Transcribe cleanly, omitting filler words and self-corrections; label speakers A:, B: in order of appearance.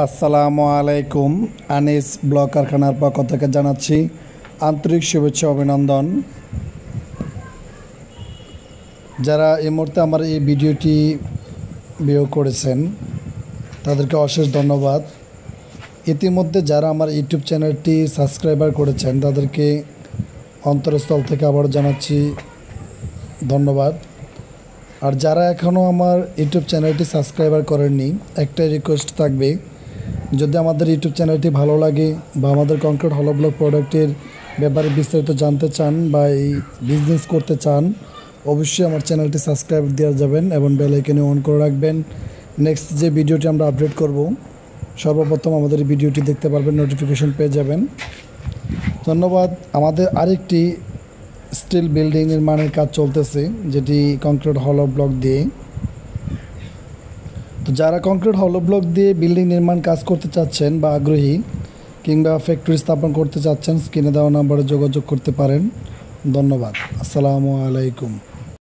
A: আসসালামু আলাইকুম। আনিস ব্লক কারখানার পক্ষ থেকে জানাচ্ছি আন্তরিক শুভেচ্ছা অভিনন্দন। যারা এই মুহূর্তে আমার এই ভিডিওটি ভিউ করেছেন তাদেরকে অশেষ ধন্যবাদ। ইতিমধ্যে যারা আমার ইউটিউব চ্যানেলটি সাবস্ক্রাইবার করেছেন তাদেরকে অন্তরস্থল থেকে আবার জানাচ্ছি ধন্যবাদ। আর যারা এখনও আমার ইউটিউব চ্যানেলটি সাবস্ক্রাইবার করেননি, একটাই রিকোয়েস্ট থাকবে, যদি আমাদের ইউটিউব চ্যানেলটি ভালো লাগে বা আমাদের কংক্রিট হলো ব্লক প্রোডাক্টের ব্যাপারে বিস্তারিত জানতে চান বা এই বিজনেস করতে চান, অবশ্যই আমার চ্যানেলটি সাবস্ক্রাইব দেওয়া যাবেন এবং বেল আইকনে অন করে রাখবেন। নেক্সট যে ভিডিওটি আমরা আপডেট করব সর্বপ্রথম আমাদের এই ভিডিওটি দেখতে পারবেন, নোটিফিকেশন পেয়ে যাবেন। ধন্যবাদ। আমাদের আরেকটি স্টিল বিল্ডিং নির্মাণের কাজ চলতেছে, যেটি কংক্রিট হলো ব্লক দিয়ে। তো যারা কংক্রিট হলো ব্লক দিয়ে বিল্ডিং নির্মাণ কাজ করতে চাচ্ছেন বা আগ্রহী কিংবা ফ্যাক্টরি স্থাপন করতে চাচ্ছেন, স্ক্রিনে দেওয়া নাম্বারে যোগাযোগ করতে পারেন। ধন্যবাদ। আসসালামু আলাইকুম।